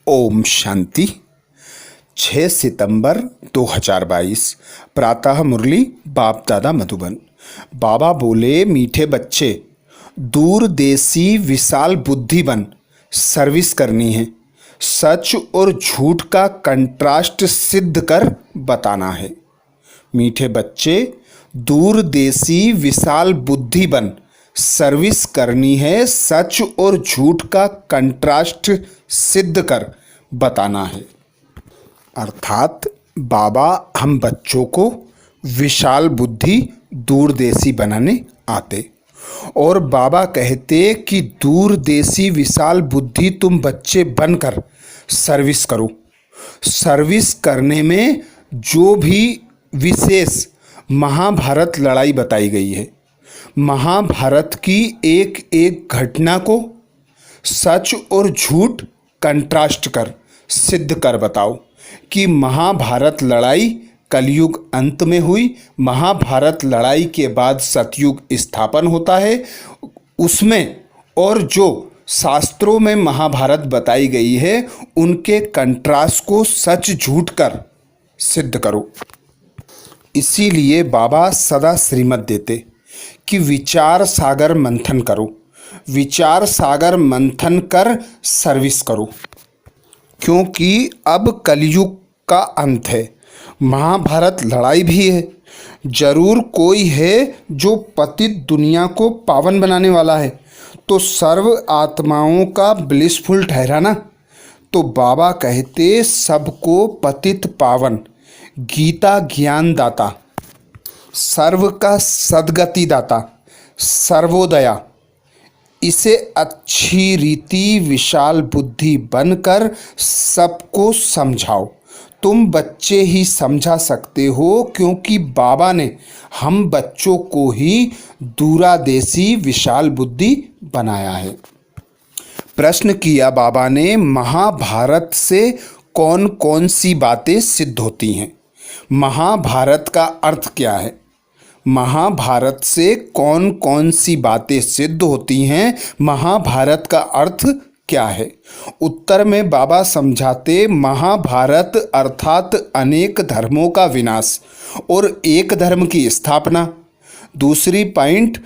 ओम शांति। 6 सितंबर 2022 प्रातः मुरली बाप दादा मधुबन। बाबा बोले, मीठे बच्चे, दूरदेशी विशाल बुद्धि बन सर्विस करनी है। सच और झूठ का कंट्रास्ट सिद्ध कर बताना है। मीठे बच्चे, दूरदेशी विशाल बुद्धि बन सर्विस करनी है। सच और झूठ का कंट्रास्ट सिद्ध कर बताना है। अर्थात बाबा हम बच्चों को विशाल बुद्धि दूरदेशी बनाने आते और बाबा कहते कि दूरदेशी विशाल बुद्धि तुम बच्चे बनकर सर्विस करो। सर्विस करने में जो भी विशेष महाभारत लड़ाई बताई गई है, महाभारत की एक एक घटना को सच और झूठ कंट्रास्ट कर सिद्ध कर बताओ कि महाभारत लड़ाई कलयुग अंत में हुई। महाभारत लड़ाई के बाद सतयुग स्थापन होता है उसमें, और जो शास्त्रों में महाभारत बताई गई है उनके कंट्रास्ट को सच झूठ कर सिद्ध करो। इसीलिए बाबा सदा श्रीमत देते कि विचार सागर मंथन करो, विचार सागर मंथन कर सर्विस करो, क्योंकि अब कलयुग का अंत है। महाभारत लड़ाई भी है। जरूर कोई है जो पतित दुनिया को पावन बनाने वाला है, तो सर्व आत्माओं का ब्लिसफुल ठहराना। तो बाबा कहते सबको पतित पावन, गीता ज्ञान दाता, सर्व का सद्गति दाता, सर्वोदया, इसे अच्छी रीति विशाल बुद्धि बनकर सबको समझाओ। तुम बच्चे ही समझा सकते हो, क्योंकि बाबा ने हम बच्चों को ही दूरदेशी विशाल बुद्धि बनाया है। प्रश्न किया बाबा ने, महाभारत से कौन कौन सी बातें सिद्ध होती हैं? महाभारत का अर्थ क्या है? महाभारत से कौन कौन सी बातें सिद्ध होती हैं? महाभारत का अर्थ क्या है? उत्तर में बाबा समझाते, महाभारत अर्थात अनेक धर्मों का विनाश और एक धर्म की स्थापना। दूसरी पॉइंट,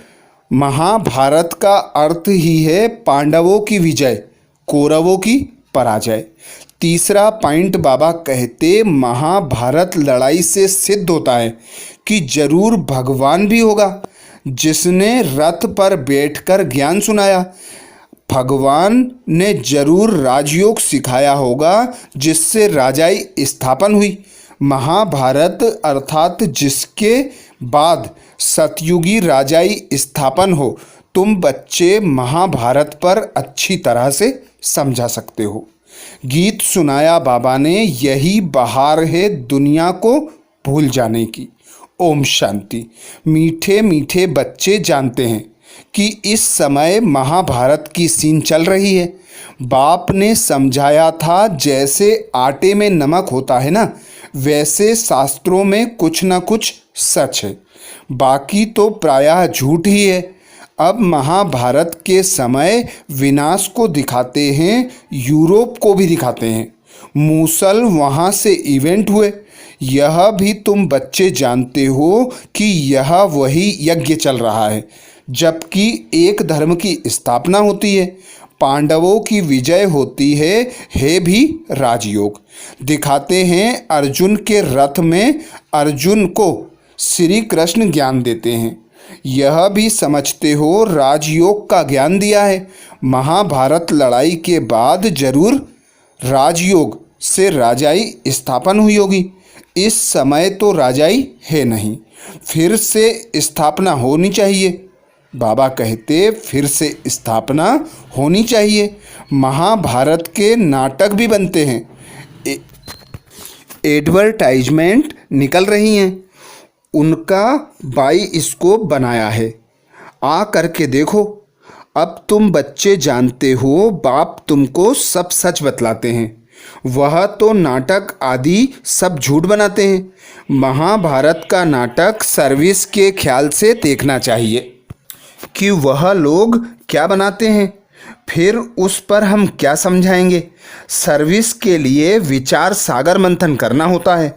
महाभारत का अर्थ ही है पांडवों की विजय, कौरवों की पराजय। तीसरा पॉइंट बाबा कहते, महाभारत लड़ाई से सिद्ध होता है कि जरूर भगवान भी होगा जिसने रथ पर बैठकर ज्ञान सुनाया। भगवान ने जरूर राजयोग सिखाया होगा जिससे राजाई स्थापन हुई। महाभारत अर्थात जिसके बाद सतयुगी राजाई स्थापन हो, तुम बच्चे महाभारत पर अच्छी तरह से समझा सकते हो। गीत सुनाया बाबा ने, यही बहार है दुनिया को भूल जाने की। ओम शांति। मीठे मीठे बच्चे जानते हैं कि इस समय महाभारत की सीन चल रही है। बाप ने समझाया था जैसे आटे में नमक होता है ना, वैसे शास्त्रों में कुछ ना कुछ सच है, बाकी तो प्रायः झूठ ही है। अब महाभारत के समय विनाश को दिखाते हैं, यूरोप को भी दिखाते हैं। मूसल वहाँ से इवेंट हुए। यह भी तुम बच्चे जानते हो कि यह वही यज्ञ चल रहा है, जबकि एक धर्म की स्थापना होती है, पांडवों की विजय होती है भी राजयोग। दिखाते हैं अर्जुन के रथ में अर्जुन को श्री कृष्ण ज्ञान देते हैं। यह भी समझते हो राजयोग का ज्ञान दिया है। महाभारत लड़ाई के बाद जरूर राजयोग से राजाई स्थापन हुई होगी। इस समय तो राजाई है नहीं, फिर से स्थापना होनी चाहिए। बाबा कहते फिर से स्थापना होनी चाहिए। महाभारत के नाटक भी बनते हैं, एडवर्टाइजमेंट निकल रही हैं, उनका बाइस्कोप बनाया है, आ करके देखो। अब तुम बच्चे जानते हो बाप तुमको सब सच बतलाते हैं, वह तो नाटक आदि सब झूठ बनाते हैं। महाभारत का नाटक सर्विस के ख्याल से देखना चाहिए कि वह लोग क्या बनाते हैं। फिर उस पर हम क्या समझाएंगे। सर्विस के लिए विचार सागर मंथन करना होता है,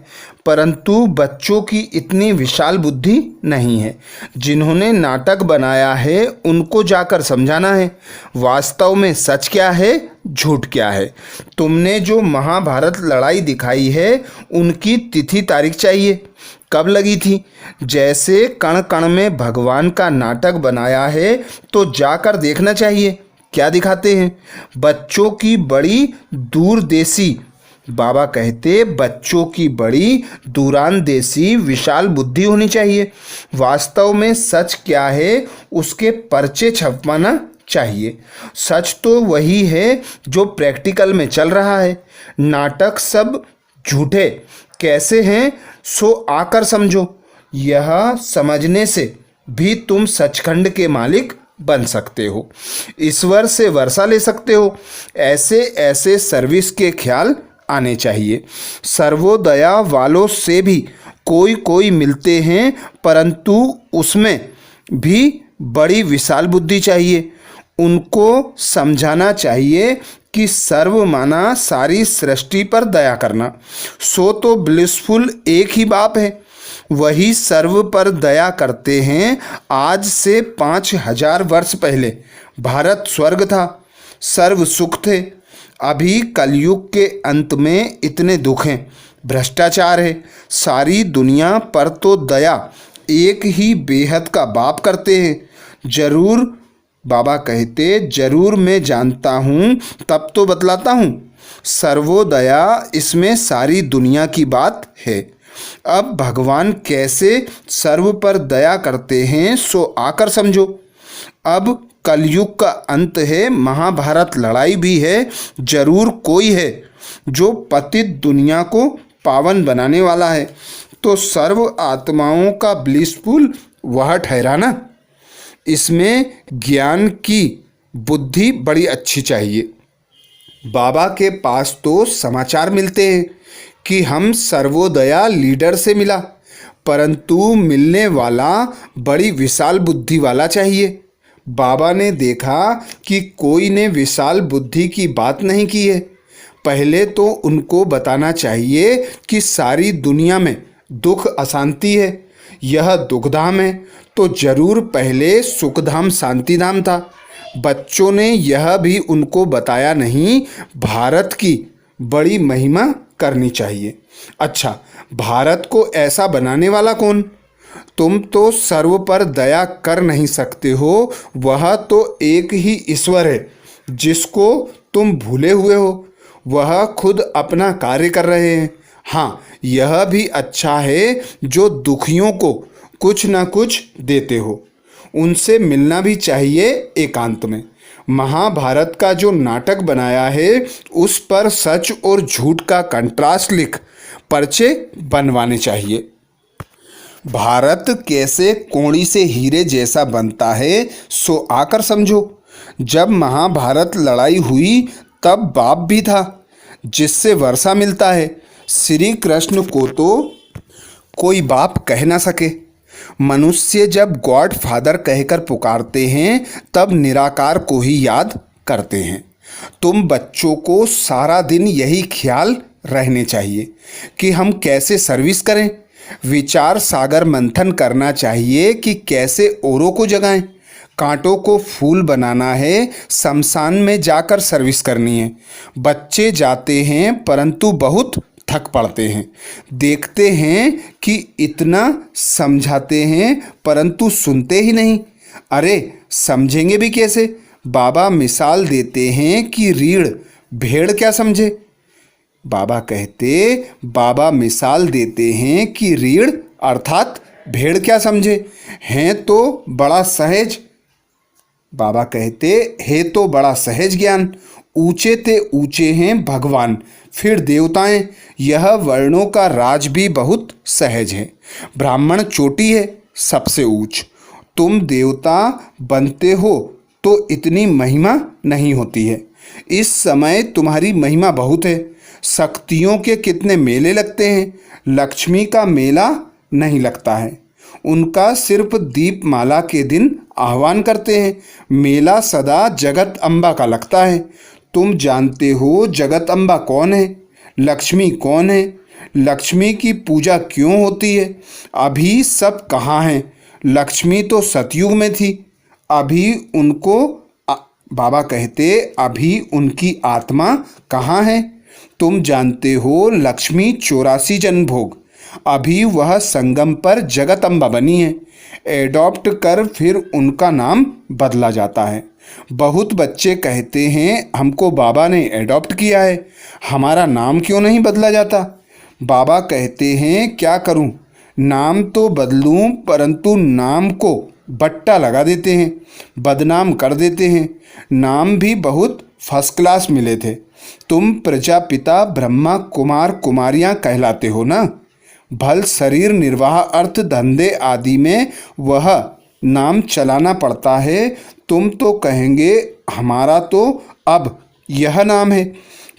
परंतु बच्चों की इतनी विशाल बुद्धि नहीं है। जिन्होंने नाटक बनाया है उनको जाकर समझाना है वास्तव में सच क्या है, झूठ क्या है। तुमने जो महाभारत लड़ाई दिखाई है उनकी तिथि तारीख चाहिए, कब लगी थी। जैसे कण कण में भगवान का नाटक बनाया है तो जाकर देखना चाहिए क्या दिखाते हैं। बच्चों की बड़ी दूरदेशी, बाबा कहते बच्चों की बड़ी दूरांदेशी विशाल बुद्धि होनी चाहिए। वास्तव में सच क्या है उसके पर्चे छपवाना चाहिए। सच तो वही है जो प्रैक्टिकल में चल रहा है। नाटक सब झूठे कैसे हैं सो आकर समझो। यह समझने से भी तुम सचखंड के मालिक बन सकते हो, ईश्वर से वर्षा ले सकते हो। ऐसे ऐसे सर्विस के ख्याल आने चाहिए। सर्वोदया वालों से भी कोई कोई मिलते हैं, परंतु उसमें भी बड़ी विशाल बुद्धि चाहिए। उनको समझाना चाहिए कि सर्व माना सारी सृष्टि पर दया करना। सो तो ब्लिसफुल एक ही बाप है, वही सर्व पर दया करते हैं। आज से 5000 वर्ष पहले भारत स्वर्ग था, सर्व सुख थे। अभी कलयुग के अंत में इतने दुख हैं, भ्रष्टाचार है। सारी दुनिया पर तो दया एक ही बेहद का बाप करते हैं। जरूर, बाबा कहते जरूर मैं जानता हूँ तब तो बतलाता हूँ। सर्वोदया इसमें सारी दुनिया की बात है। अब भगवान कैसे सर्व पर दया करते हैं सो आकर समझो। अब कलयुग का अंत है, महाभारत लड़ाई भी है। जरूर कोई है जो पतित दुनिया को पावन बनाने वाला है, तो सर्व आत्माओं का ब्लिसफुल वह ठहराना। इसमें ज्ञान की बुद्धि बड़ी अच्छी चाहिए। बाबा के पास तो समाचार मिलते हैं कि हम सर्वोदया लीडर से मिला, परंतु मिलने वाला बड़ी विशाल बुद्धि वाला चाहिए। बाबा ने देखा कि कोई ने विशाल बुद्धि की बात नहीं की है। पहले तो उनको बताना चाहिए कि सारी दुनिया में दुख अशांति है, यह दुखधाम है, तो जरूर पहले सुखधाम शांतिधाम था। बच्चों ने यह भी उनको बताया नहीं। भारत की बड़ी महिमा करनी चाहिए। अच्छा, भारत को ऐसा बनाने वाला कौन? तुम तो सर्व पर दया कर नहीं सकते हो। वह तो एक ही ईश्वर है जिसको तुम भूले हुए हो। वह खुद अपना कार्य कर रहे हैं। हाँ, यह भी अच्छा है जो दुखियों को कुछ ना कुछ देते हो। उनसे मिलना भी चाहिए एकांत में। महाभारत का जो नाटक बनाया है उस पर सच और झूठ का कंट्रास्ट लिख पर्चे बनवाने चाहिए। भारत कैसे कोड़ी से हीरे जैसा बनता है सो आकर समझो। जब महाभारत लड़ाई हुई तब बाप भी था जिससे वर्षा मिलता है। श्री कृष्ण को तो कोई बाप कह ना सके। मनुष्य जब गॉड फादर कहकर पुकारते हैं तब निराकार को ही याद करते हैं। तुम बच्चों को सारा दिन यही ख्याल रहने चाहिए कि हम कैसे सर्विस करें। विचार सागर मंथन करना चाहिए कि कैसे औरों को जगाएं। कांटों को फूल बनाना है, शमशान में जाकर सर्विस करनी है। बच्चे जाते हैं परंतु बहुत थक पड़ते हैं। देखते हैं कि इतना समझाते हैं परंतु सुनते ही नहीं। अरे समझेंगे भी कैसे? बाबा मिसाल देते हैं कि रीढ़ भेड़ क्या समझे। बाबा कहते, बाबा मिसाल देते हैं कि रीढ़ अर्थात भेड़ क्या समझे। हैं तो बड़ा सहज, बाबा कहते है तो बड़ा सहज ज्ञान। ऊंचे ते ऊंचे हैं भगवान, फिर देवताएं। यह वर्णों का राज भी बहुत सहज है। ब्राह्मण चोटी है सबसे ऊंच। तुम देवता बनते हो तो इतनी महिमा नहीं होती है। इस समय तुम्हारी महिमा बहुत है। शक्तियों के कितने मेले लगते हैं, लक्ष्मी का मेला नहीं लगता है। उनका सिर्फ दीपमाला के दिन आह्वान करते हैं। मेला सदा जगत अम्बा का लगता है। तुम जानते हो जगत अम्बा कौन है? लक्ष्मी कौन है? लक्ष्मी की पूजा क्यों होती है? अभी सब कहाँ हैं? लक्ष्मी तो सतयुग में थी। अभी उनको बाबा कहते अभी उनकी आत्मा कहाँ है? तुम जानते हो लक्ष्मी 84 जन्म भोग। अभी वह संगम पर जगत अम्बा बनी है। एडॉप्ट कर फिर उनका नाम बदला जाता है। बहुत बच्चे कहते हैं हमको बाबा ने एडॉप्ट किया है, हमारा नाम क्यों नहीं बदला जाता? बाबा कहते हैं क्या करूं, नाम तो बदलूं परंतु नाम को बट्टा लगा देते हैं, बदनाम कर देते हैं। नाम भी बहुत फर्स्ट क्लास मिले थे। तुम प्रजापिता ब्रह्मा कुमार कुमारियां कहलाते हो ना। भल शरीर निर्वाह अर्थ धंधे आदि में वह नाम चलाना पड़ता है। तुम तो कहेंगे हमारा तो अब यह नाम है,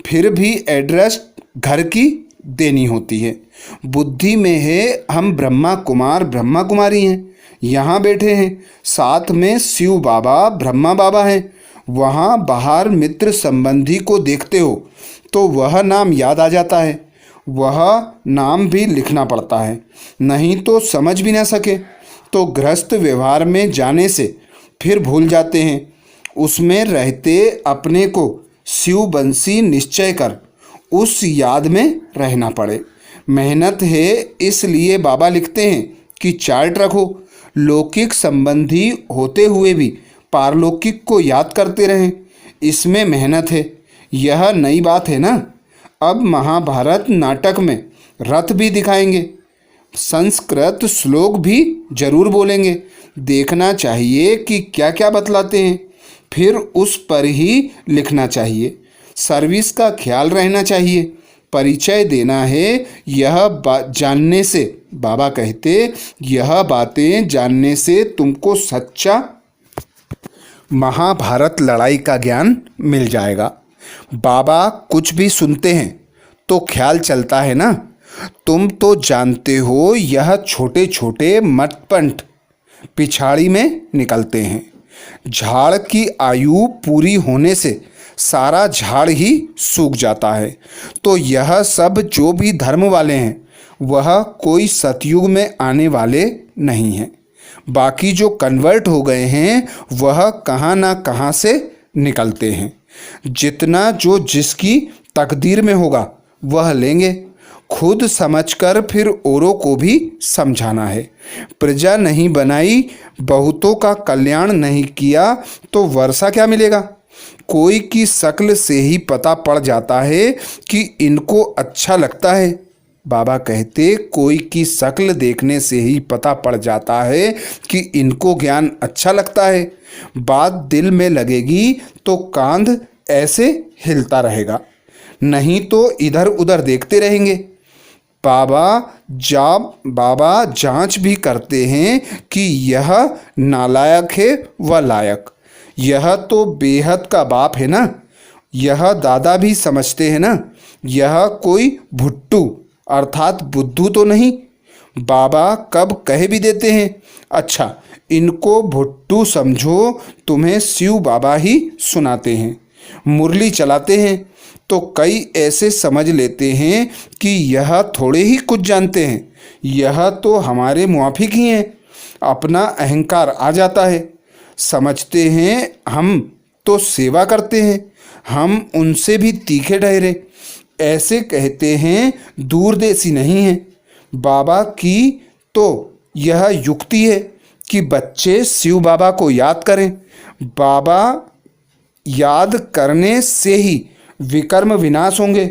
फिर भी एड्रेस घर की देनी होती है। बुद्धि में है हम ब्रह्मा कुमारी हैं, यहाँ बैठे हैं। साथ में शिव बाबा ब्रह्मा बाबा हैं। वहाँ बाहर मित्र संबंधी को देखते हो तो वह नाम याद आ जाता है। वह नाम भी लिखना पड़ता है, नहीं तो समझ भी ना सके तो गृहस्थ व्यवहार में जाने से फिर भूल जाते हैं। उसमें रहते अपने को शिव बंसी निश्चय कर उस याद में रहना पड़े। मेहनत है, इसलिए बाबा लिखते हैं कि चार्ट रखो। लौकिक संबंधी होते हुए भी पारलौकिक को याद करते रहें, इसमें मेहनत है। यह नई बात है ना। अब महाभारत नाटक में रथ भी दिखाएंगे, संस्कृत श्लोक भी जरूर बोलेंगे। देखना चाहिए कि क्या क्या बतलाते हैं, फिर उस पर ही लिखना चाहिए। सर्विस का ख्याल रहना चाहिए। परिचय देना है, यह जानने से बाबा कहते यह बातें जानने से तुमको सच्चा महाभारत लड़ाई का ज्ञान मिल जाएगा। बाबा कुछ भी सुनते हैं तो ख्याल चलता है ना। तुम तो जानते हो यह छोटे छोटे मटपंट पिछाड़ी में निकलते हैं। झाड़ की आयु पूरी होने से सारा झाड़ ही सूख जाता है। तो यह सब जो भी धर्म वाले हैं वह कोई सतयुग में आने वाले नहीं हैं। बाकी जो कन्वर्ट हो गए हैं वह कहाँ ना कहाँ से निकलते हैं। जितना जो जिसकी तकदीर में होगा वह लेंगे। खुद समझकर फिर औरों को भी समझाना है। प्रजा नहीं बनाई, बहुतों का कल्याण नहीं किया तो वर्षा क्या मिलेगा? कोई की शक्ल से ही पता पड़ जाता है कि इनको अच्छा लगता है। बाबा कहते कोई की शक्ल देखने से ही पता पड़ जाता है कि इनको ज्ञान अच्छा लगता है। बात दिल में लगेगी तो कांध ऐसे हिलता रहेगा, नहीं तो इधर उधर देखते रहेंगे। बाबा जांच भी करते हैं कि यह नालायक है व लायक। यह तो बेहद का बाप है ना। यह दादा भी समझते हैं ना। यह कोई भुट्टू अर्थात बुद्धू तो नहीं। बाबा कब कह भी देते हैं अच्छा इनको भुट्टू समझो, तुम्हें शिव बाबा ही सुनाते हैं। मुरली चलाते हैं तो कई ऐसे समझ लेते हैं कि यह थोड़े ही कुछ जानते हैं, यह तो हमारे मुआफिक ही हैं। अपना अहंकार आ जाता है। समझते हैं हम तो सेवा करते हैं, हम उनसे भी तीखे ठहरे। ऐसे कहते हैं दूरदेशी नहीं है। बाबा की तो यह युक्ति है कि बच्चे शिव बाबा को याद करें। बाबा याद करने से ही विकर्म विनाश होंगे।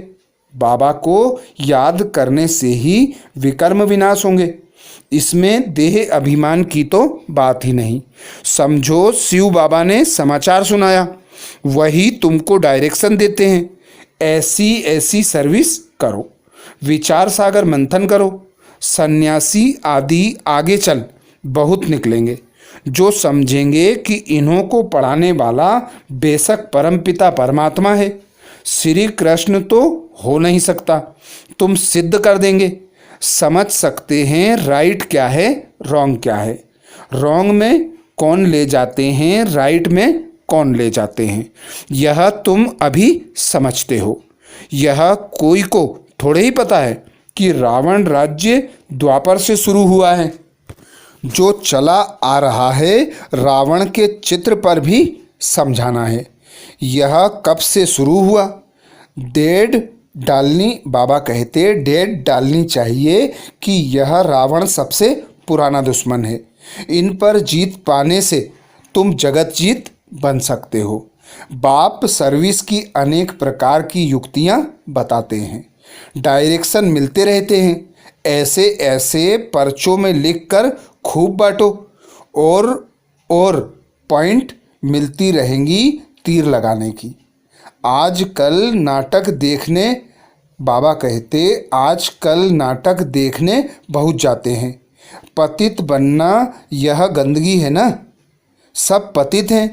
बाबा को याद करने से ही विकर्म विनाश होंगे। इसमें देह अभिमान की तो बात ही नहीं। समझो शिव बाबा ने समाचार सुनाया, वही तुमको डायरेक्शन देते हैं। ऐसी ऐसी सर्विस करो, विचार सागर मंथन करो। सन्यासी आदि आगे चल बहुत निकलेंगे जो समझेंगे कि इन्हों को पढ़ाने वाला बेशक परमपिता परमात्मा है। श्री कृष्ण तो हो नहीं सकता, तुम सिद्ध कर देंगे। समझ सकते हैं राइट क्या है रॉन्ग क्या है। रॉन्ग में कौन ले जाते हैं, राइट में कौन ले जाते हैं, यह तुम अभी समझते हो। यह कोई को थोड़े ही पता है कि रावण राज्य द्वापर से शुरू हुआ है। जो चला आ रहा है रावण के चित्र पर भी समझाना है। यह कब से शुरू हुआ? डेढ़ डालनी, बाबा कहते डेढ़ डालनी चाहिए कि यह रावण सबसे पुराना दुश्मन है। इन पर जीत पाने से तुम जगत जीत बन सकते हो। बाप सर्विस की अनेक प्रकार की युक्तियां बताते हैं, डायरेक्शन मिलते रहते हैं। ऐसे ऐसे पर्चों में लिखकर खूब बांटो और पॉइंट मिलती रहेंगी तीर लगाने की। आजकल नाटक देखने, बाबा कहते आजकल नाटक देखने बहुत जाते हैं। पतित बनना यह गंदगी है ना? सब पतित हैं,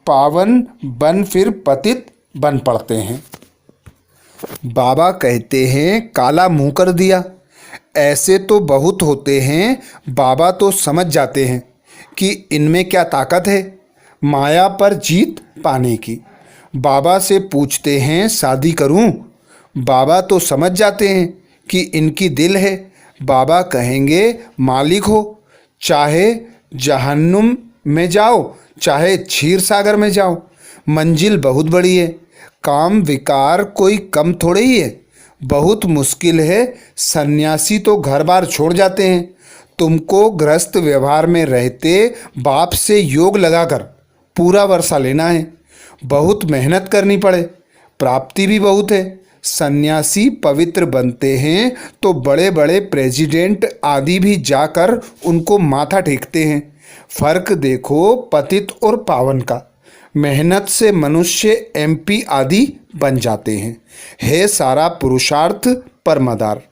पावन बन फिर पतित बन पड़ते हैं। बाबा कहते हैं काला मुंह कर दिया। ऐसे तो बहुत होते हैं। बाबा तो समझ जाते हैं कि इनमें क्या ताकत है माया पर जीत पाने की। बाबा से पूछते हैं शादी करूं? बाबा तो समझ जाते हैं कि इनकी दिल है। बाबा कहेंगे मालिक हो, चाहे जहन्नुम में जाओ चाहे क्षीर सागर में जाओ, मंजिल बहुत बड़ी है। काम विकार कोई कम थोड़े ही है, बहुत मुश्किल है। सन्यासी तो घर बार छोड़ जाते हैं। तुमको गृहस्थ व्यवहार में रहते बाप से योग लगाकर पूरा वर्षा लेना है। बहुत मेहनत करनी पड़े, प्राप्ति भी बहुत है। सन्यासी पवित्र बनते हैं तो बड़े बड़े प्रेसिडेंट आदि भी जाकर उनको माथा टेकते हैं। फर्क देखो पतित और पावन का। मेहनत से मनुष्य MP आदि बन जाते हैं। है सारा पुरुषार्थ पर मदार।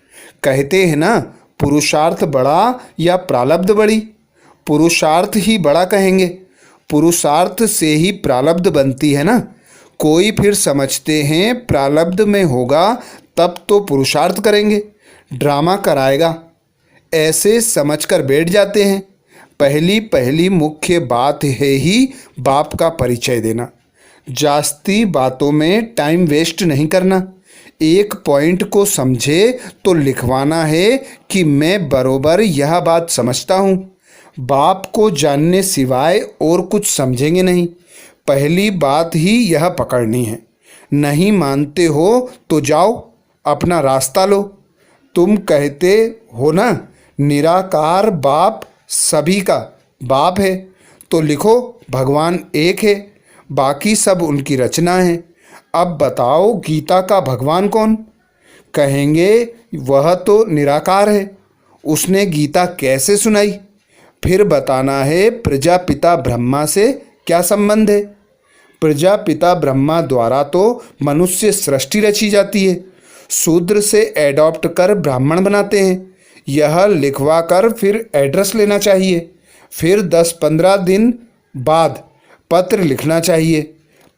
कहते हैं ना पुरुषार्थ बड़ा या प्रारब्ध बड़ी? पुरुषार्थ ही बड़ा कहेंगे। पुरुषार्थ से ही प्रारब्ध बनती है ना। कोई फिर समझते हैं प्रारब्ध में होगा तब तो पुरुषार्थ करेंगे, ड्रामा कराएगा, ऐसे समझकर बैठ जाते हैं। पहली मुख्य बात है ही बाप का परिचय देना। जास्ती बातों में टाइम वेस्ट नहीं करना। एक पॉइंट को समझे तो लिखवाना है कि मैं बरोबर यह बात समझता हूँ। बाप को जानने सिवाय और कुछ समझेंगे नहीं। पहली बात ही यह पकड़नी है। नहीं मानते हो तो जाओ अपना रास्ता लो। तुम कहते हो ना निराकार बाप सभी का बाप है, तो लिखो भगवान एक है, बाकी सब उनकी रचना है। अब बताओ गीता का भगवान कौन? कहेंगे वह तो निराकार है। उसने गीता कैसे सुनाई? फिर बताना है प्रजापिता ब्रह्मा से क्या संबंध है। प्रजापिता ब्रह्मा द्वारा तो मनुष्य सृष्टि रची जाती है। शूद्र से एडॉप्ट कर ब्राह्मण बनाते हैं। यह लिखवा कर फिर एड्रेस लेना चाहिए। फिर 10-15 दिन बाद पत्र लिखना चाहिए।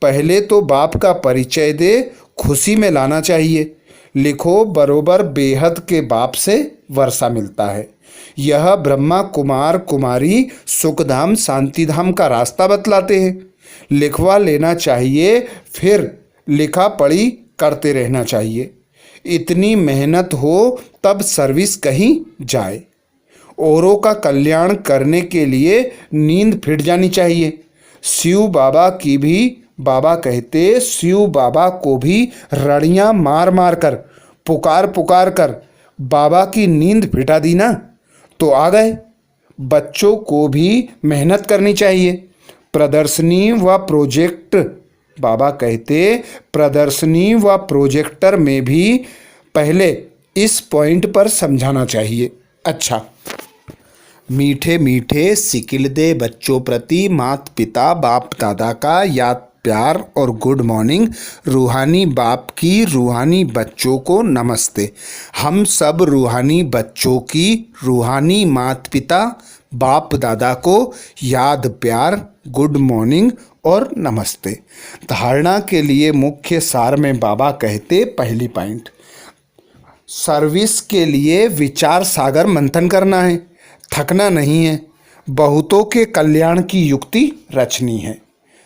पहले तो बाप का परिचय दे, खुशी में लाना चाहिए। लिखो बरोबर बेहद के बाप से वर्षा मिलता है। यह ब्रह्मा कुमार कुमारी सुखधाम शांतिधाम का रास्ता बतलाते हैं। लिखवा लेना चाहिए, फिर लिखा पढ़ी करते रहना चाहिए। इतनी मेहनत हो तब सर्विस कहीं जाए। औरों का कल्याण करने के लिए नींद फिट जानी चाहिए। शिव बाबा की भी, बाबा कहते शिव बाबा को भी रड़ियाँ मार मार कर पुकार कर बाबा की नींद फिटा दी ना तो आ गए। बच्चों को भी मेहनत करनी चाहिए। प्रदर्शनी व प्रोजेक्ट, बाबा कहते प्रदर्शनी व प्रोजेक्टर में भी पहले इस पॉइंट पर समझाना चाहिए। अच्छा, मीठे मीठे सिकिल दे बच्चों प्रति माता पिता बाप दादा का याद प्यार और गुड मॉर्निंग। रूहानी बाप की रूहानी बच्चों को नमस्ते। हम सब रूहानी बच्चों की रूहानी माता पिता बाप दादा को याद प्यार गुड मॉर्निंग और नमस्ते। धारणा के लिए मुख्य सार में बाबा कहते पहली पॉइंट, सर्विस के लिए विचार सागर मंथन करना है, थकना नहीं है। बहुतों के कल्याण की युक्ति रचनी है।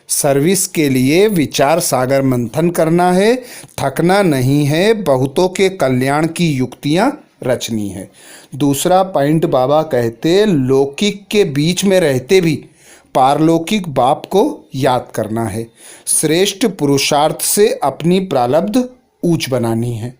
सर्विस के लिए विचार सागर मंथन करना है, थकना नहीं है, बहुतों के कल्याण की युक्तियां रचनी है। दूसरा पॉइंट बाबा कहते लौकिक के बीच में रहते भी पारलौकिक बाप को याद करना है। श्रेष्ठ पुरुषार्थ से अपनी प्रारब्ध ऊंच बनानी है।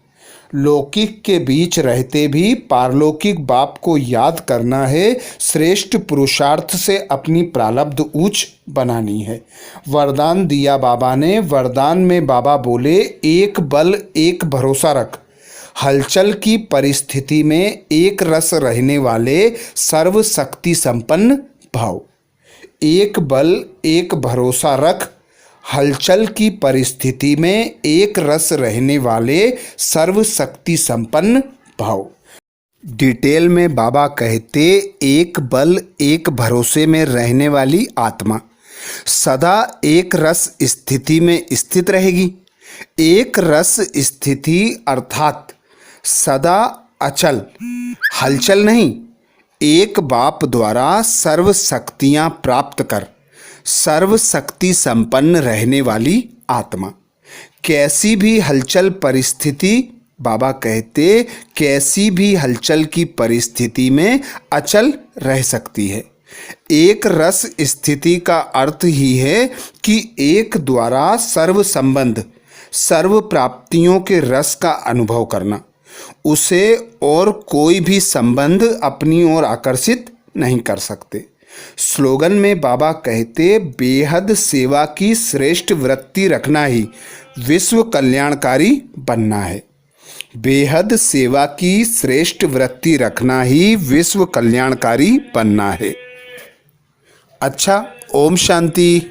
लौकिक के बीच रहते भी पारलौकिक बाप को याद करना है। श्रेष्ठ पुरुषार्थ से अपनी प्रारब्ध ऊंच बनानी है। वरदान दिया बाबा ने। वरदान में बाबा बोले एक बल एक भरोसा रख, हलचल की परिस्थिति में एक रस रहने वाले सर्वशक्ति संपन्न भाव। एक बल एक भरोसा रख, हलचल की परिस्थिति में एक रस रहने वाले सर्वशक्ति संपन्न भाव। डिटेल में बाबा कहते एक बल एक भरोसे में रहने वाली आत्मा सदा एक रस स्थिति में स्थित रहेगी। एक रस स्थिति अर्थात सदा अचल, हलचल नहीं। एक बाप द्वारा सर्व शक्तियाँ प्राप्त कर सर्वशक्ति संपन्न रहने वाली आत्मा कैसी भी हलचल परिस्थिति, बाबा कहते कैसी भी हलचल की परिस्थिति में अचल रह सकती है। एक रस स्थिति का अर्थ ही है कि एक द्वारा सर्व संबंध सर्व प्राप्तियों के रस का अनुभव करना। उसे और कोई भी संबंध अपनी ओर आकर्षित नहीं कर सकते। स्लोगन में बाबा कहते बेहद सेवा की श्रेष्ठ वृत्ति रखना ही विश्व कल्याणकारी बनना है। बेहद सेवा की श्रेष्ठ वृत्ति रखना ही विश्व कल्याणकारी बनना है। अच्छा, ओम शांति।